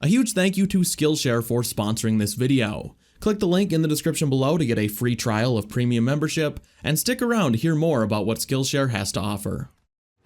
A huge thank you to Skillshare for sponsoring this video. Click the link in the description below to get a free trial of premium membership, and stick around to hear more about what Skillshare has to offer.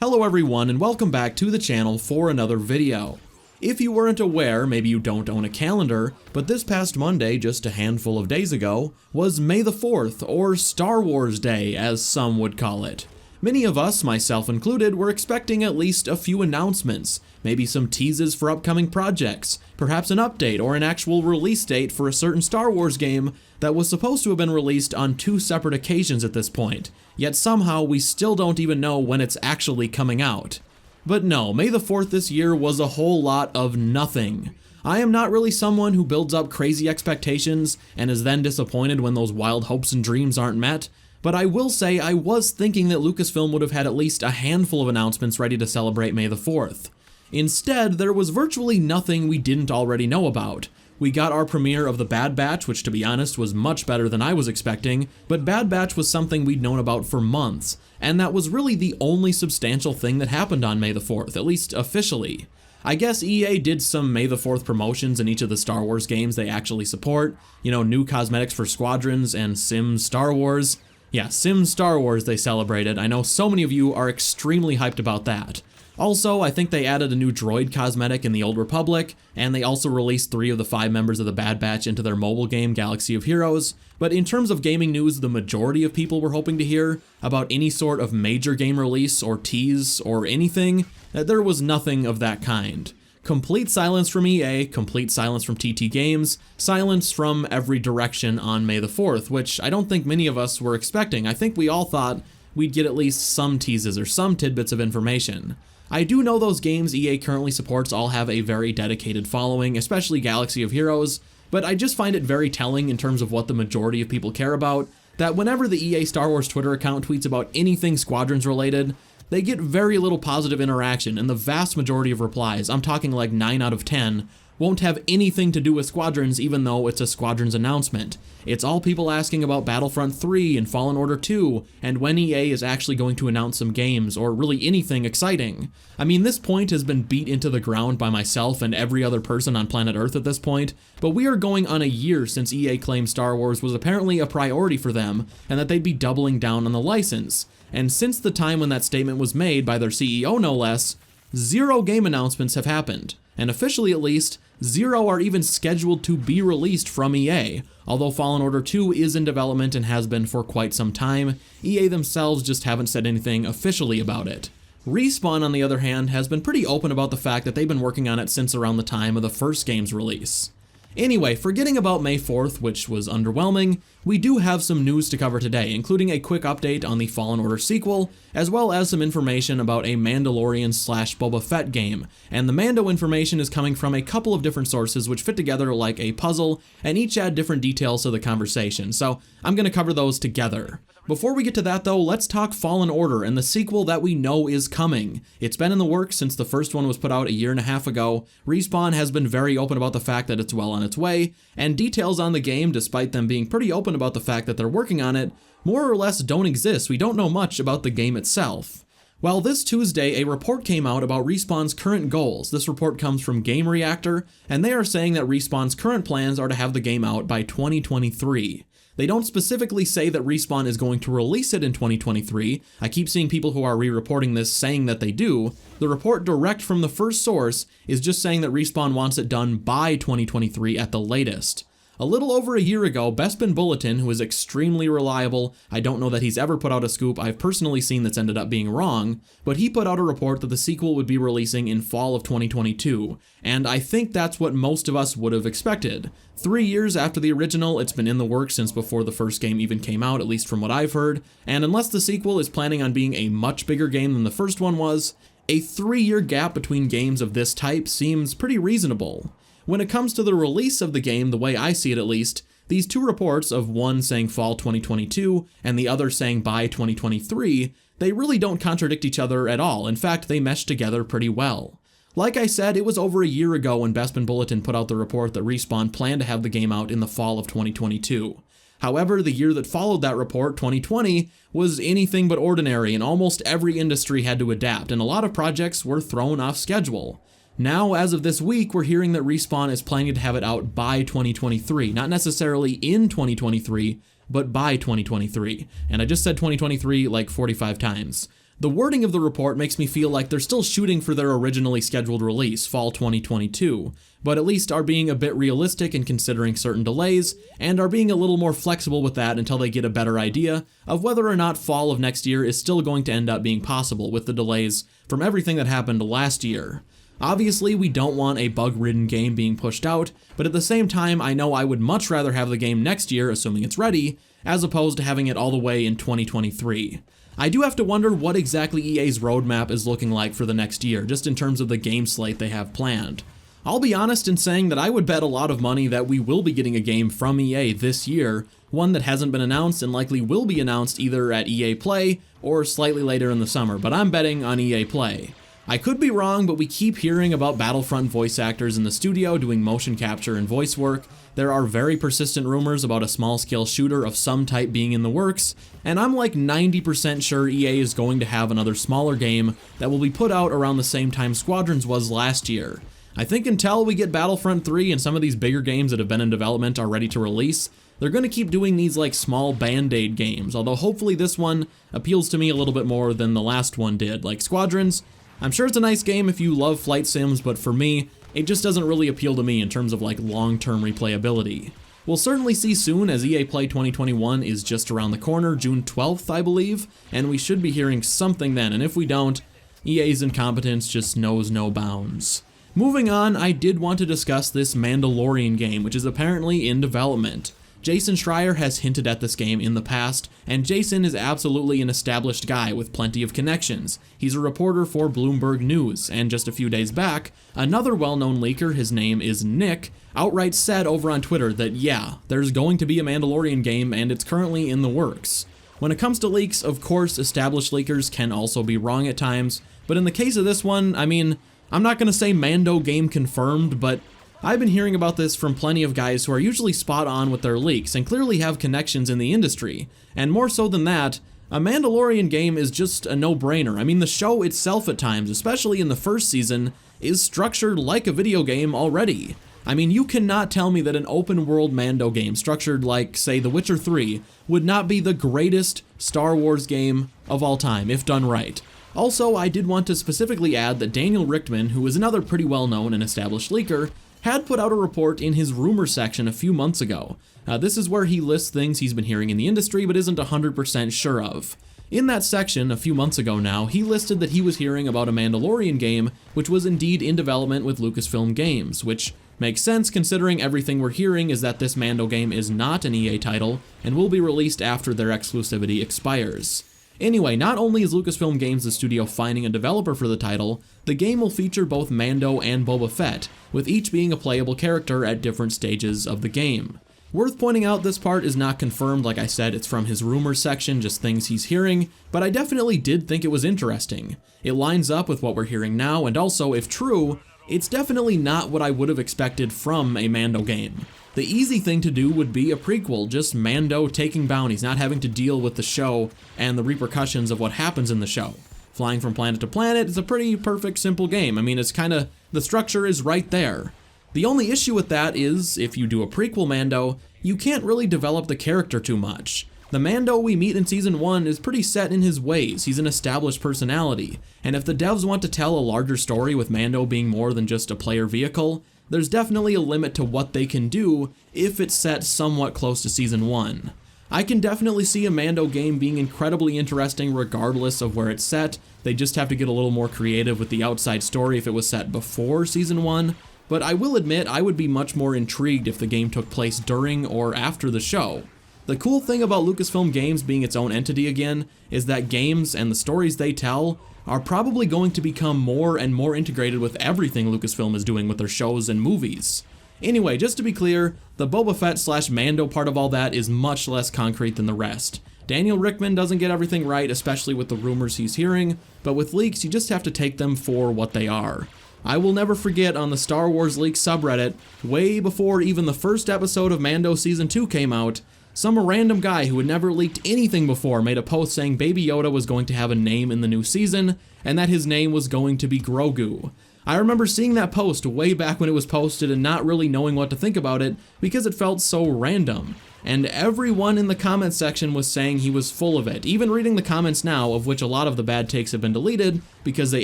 Hello everyone, and welcome back to the channel for another video. If you weren't aware, maybe you don't own a calendar, but this past Monday, just a handful of days ago, was May the 4th, or Star Wars Day, as some would call it. Many of us, myself included, were expecting at least a few announcements, maybe some teases for upcoming projects, perhaps an update or an actual release date for a certain Star Wars game that was supposed to have been released on two separate occasions at this point, yet somehow we still don't even know when it's actually coming out. But no, May the 4th this year was a whole lot of nothing. I am not really someone who builds up crazy expectations and is then disappointed when those wild hopes and dreams aren't met, but I will say I was thinking that Lucasfilm would have had at least a handful of announcements ready to celebrate May the 4th. Instead, there was virtually nothing we didn't already know about. We got our premiere of The Bad Batch, which to be honest was much better than I was expecting, but Bad Batch was something we'd known about for months, and that was really the only substantial thing that happened on May the 4th, at least officially. I guess EA did some May the 4th promotions in each of the Star Wars games they actually support, new cosmetics for Squadrons and Sims Star Wars. Yeah, Sims Star Wars they celebrated. I know so many of you are extremely hyped about that. Also, I think they added a new droid cosmetic in the Old Republic, and they also released 3 of the 5 members of the Bad Batch into their mobile game, Galaxy of Heroes. But in terms of gaming news, the majority of people were hoping to hear about any sort of major game release or tease or anything. There was nothing of that kind. Complete silence from EA, complete silence from TT Games, silence from every direction on May the 4th, which I don't think many of us were expecting. I think we all thought we'd get at least some teases or some tidbits of information. I do know those games EA currently supports all have a very dedicated following, especially Galaxy of Heroes, but I just find it very telling in terms of what the majority of people care about, that whenever the EA Star Wars Twitter account tweets about anything Squadrons related, they get very little positive interaction, and the vast majority of replies, I'm talking like 9 out of 10, won't have anything to do with Squadrons even though it's a Squadrons announcement. It's all people asking about Battlefront 3 and Fallen Order 2, and when EA is actually going to announce some games, or really anything exciting. I mean, this point has been beat into the ground by myself and every other person on planet Earth at this point, but we are going on a year since EA claimed Star Wars was apparently a priority for them, and that they'd be doubling down on the license. And since the time when that statement was made by their CEO no less, 0 game announcements have happened, and officially at least, 0 are even scheduled to be released from EA, although Fallen Order 2 is in development and has been for quite some time. EA themselves just haven't said anything officially about it. Respawn, on the other hand, has been pretty open about the fact that they've been working on it since around the time of the first game's release. Anyway, forgetting about May 4th, which was underwhelming, we do have some news to cover today, including a quick update on the Fallen Order sequel, as well as some information about a Mandalorian / Boba Fett game, and the Mando information is coming from a couple of different sources which fit together like a puzzle, and each add different details to the conversation, so I'm going to cover those together. Before we get to that though, let's talk Fallen Order and the sequel that we know is coming. It's been in the works since the first one was put out a year and a half ago. Respawn has been very open about the fact that it's well on its way, and details on the game, despite them being pretty open about the fact that they're working on it, more or less don't exist. We don't know much about the game itself. Well, this Tuesday, a report came out about Respawn's current goals. This report comes from Game Reactor, and they are saying that Respawn's current plans are to have the game out by 2023. They don't specifically say that Respawn is going to release it in 2023. I keep seeing people who are re-reporting this saying that they do. The report direct from the first source is just saying that Respawn wants it done by 2023 at the latest. A little over a year ago, Bespin Bulletin, who is extremely reliable, I don't know that he's ever put out a scoop I've personally seen that's ended up being wrong, but he put out a report that the sequel would be releasing in fall of 2022, and I think that's what most of us would have expected. 3 years after the original, it's been in the works since before the first game even came out, at least from what I've heard, and unless the sequel is planning on being a much bigger game than the first one was, a 3-year gap between games of this type seems pretty reasonable. When it comes to the release of the game, the way I see it at least, these two reports, of one saying fall 2022 and the other saying by 2023, they really don't contradict each other at all. In fact, they mesh together pretty well. Like I said, it was over a year ago when Bespin Bulletin put out the report that Respawn planned to have the game out in the fall of 2022. However, the year that followed that report, 2020, was anything but ordinary, and almost every industry had to adapt, and a lot of projects were thrown off schedule. Now, as of this week, we're hearing that Respawn is planning to have it out by 2023. Not necessarily in 2023, but by 2023. And I just said 2023 like 45 times. The wording of the report makes me feel like they're still shooting for their originally scheduled release, fall 2022, but at least are being a bit realistic in considering certain delays, and are being a little more flexible with that until they get a better idea of whether or not fall of next year is still going to end up being possible with the delays from everything that happened last year. Obviously, we don't want a bug-ridden game being pushed out, but at the same time, I know I would much rather have the game next year, assuming it's ready, as opposed to having it all the way in 2023. I do have to wonder what exactly EA's roadmap is looking like for the next year, just in terms of the game slate they have planned. I'll be honest in saying that I would bet a lot of money that we will be getting a game from EA this year, one that hasn't been announced and likely will be announced either at EA Play or slightly later in the summer, but I'm betting on EA Play. I could be wrong, but we keep hearing about Battlefront voice actors in the studio doing motion capture and voice work. There are very persistent rumors about a small-scale shooter of some type being in the works, and I'm like 90% sure EA is going to have another smaller game that will be put out around the same time Squadrons was last year. I think until we get Battlefront 3 and some of these bigger games that have been in development are ready to release, they're going to keep doing these like small band-aid games, although hopefully this one appeals to me a little bit more than the last one did. Like Squadrons, I'm sure it's a nice game if you love flight sims, but for me, it just doesn't really appeal to me in terms of like long-term replayability. We'll certainly see soon, as EA Play 2021 is just around the corner, June 12th, I believe, and we should be hearing something then, and if we don't, EA's incompetence just knows no bounds. Moving on, I did want to discuss this Mandalorian game, which is apparently in development. Jason Schreier has hinted at this game in the past, and Jason is absolutely an established guy with plenty of connections. He's a reporter for Bloomberg News, and just a few days back, another well-known leaker, his name is Nick, outright said over on Twitter that yeah, there's going to be a Mandalorian game and it's currently in the works. When it comes to leaks, of course, established leakers can also be wrong at times, but in the case of this one, I mean, I'm not gonna say Mando game confirmed, but I've been hearing about this from plenty of guys who are usually spot on with their leaks and clearly have connections in the industry. And more so than that, a Mandalorian game is just a no-brainer. I mean, the show itself at times, especially in the first season, is structured like a video game already. I mean, you cannot tell me that an open-world Mando game structured like, say, The Witcher 3 would not be the greatest Star Wars game of all time, if done right. Also, I did want to specifically add that Daniel Richtman, who is another pretty well-known and established leaker, had put out a report in his rumor section a few months ago. This is where he lists things he's been hearing in the industry but isn't 100% sure of. In that section, a few months ago now, he listed that he was hearing about a Mandalorian game which was indeed in development with Lucasfilm Games, which makes sense considering everything we're hearing is that this Mando game is not an EA title and will be released after their exclusivity expires. Anyway, not only is Lucasfilm Games the studio finding a developer for the title, the game will feature both Mando and Boba Fett, with each being a playable character at different stages of the game. Worth pointing out, this part is not confirmed, like I said, it's from his rumors section, just things he's hearing, but I definitely did think it was interesting. It lines up with what we're hearing now, and also, if true, it's definitely not what I would have expected from a Mando game. The easy thing to do would be a prequel, just Mando taking bounties, not having to deal with the show and the repercussions of what happens in the show. Flying from planet to planet is a pretty perfect, simple game. I mean, it's kinda, the structure is right there. The only issue with that is, if you do a prequel Mando, you can't really develop the character too much. The Mando we meet in Season 1 is pretty set in his ways, he's an established personality, and if the devs want to tell a larger story with Mando being more than just a player vehicle, there's definitely a limit to what they can do if it's set somewhat close to Season 1. I can definitely see a Mando game being incredibly interesting regardless of where it's set. They just have to get a little more creative with the outside story if it was set before Season 1, but I will admit I would be much more intrigued if the game took place during or after the show. The cool thing about Lucasfilm Games being its own entity again is that games and the stories they tell are probably going to become more and more integrated with everything Lucasfilm is doing with their shows and movies. Anyway, just to be clear, the Boba Fett / Mando part of all that is much less concrete than the rest. Daniel Richtman doesn't get everything right, especially with the rumors he's hearing, but with leaks you just have to take them for what they are. I will never forget on the Star Wars Leaks subreddit, way before even the first episode of Mando Season 2 came out, some random guy who had never leaked anything before made a post saying Baby Yoda was going to have a name in the new season, and that his name was going to be Grogu. I remember seeing that post way back when it was posted and not really knowing what to think about it because it felt so random. And everyone in the comments section was saying he was full of it. Even reading the comments now, of which a lot of the bad takes have been deleted because they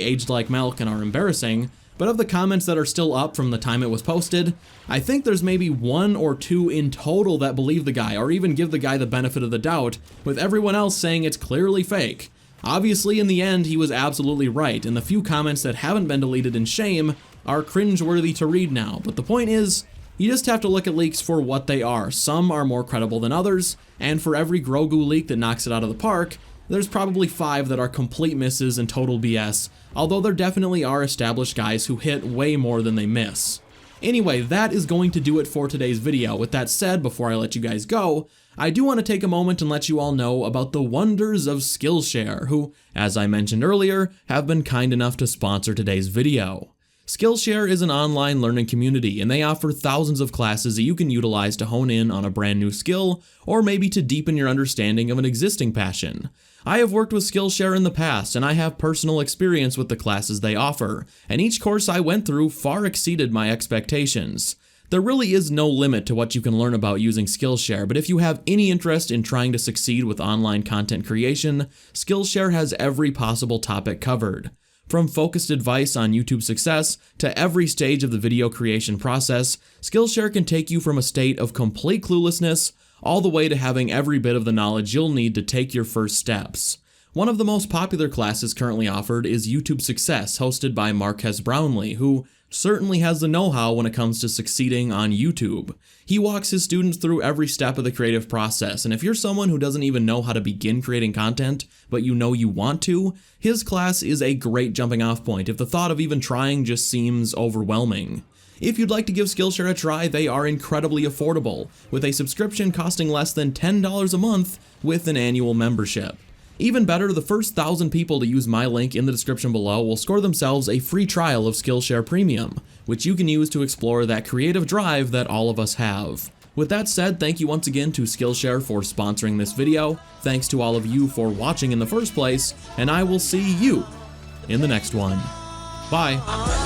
aged like milk and are embarrassing, but of the comments that are still up from the time it was posted, I think there's maybe 1 or 2 in total that believe the guy or even give the guy the benefit of the doubt, with everyone else saying it's clearly fake. Obviously, in the end, he was absolutely right, and the few comments that haven't been deleted in shame are cringeworthy to read now, but the point is, you just have to look at leaks for what they are. Some are more credible than others, and for every Grogu leak that knocks it out of the park, there's probably 5 that are complete misses and total BS, although there definitely are established guys who hit way more than they miss. Anyway, that is going to do it for today's video. With that said, before I let you guys go, I do want to take a moment and let you all know about the wonders of Skillshare, who, as I mentioned earlier, have been kind enough to sponsor today's video. Skillshare is an online learning community, and they offer thousands of classes that you can utilize to hone in on a brand new skill, or maybe to deepen your understanding of an existing passion. I have worked with Skillshare in the past, and I have personal experience with the classes they offer, and each course I went through far exceeded my expectations. There really is no limit to what you can learn about using Skillshare, but if you have any interest in trying to succeed with online content creation, Skillshare has every possible topic covered. From focused advice on YouTube success to every stage of the video creation process, Skillshare can take you from a state of complete cluelessness all the way to having every bit of the knowledge you'll need to take your first steps. One of the most popular classes currently offered is YouTube Success, hosted by Marques Brownlee, who certainly has the know-how when it comes to succeeding on YouTube. He walks his students through every step of the creative process, and if you're someone who doesn't even know how to begin creating content, but you know you want to, his class is a great jumping off point if the thought of even trying just seems overwhelming. If you'd like to give Skillshare a try, they are incredibly affordable, with a subscription costing less than $10 a month with an annual membership. Even better, the first 1,000 people to use my link in the description below will score themselves a free trial of Skillshare Premium, which you can use to explore that creative drive that all of us have. With that said, thank you once again to Skillshare for sponsoring this video, thanks to all of you for watching in the first place, and I will see you in the next one. Bye!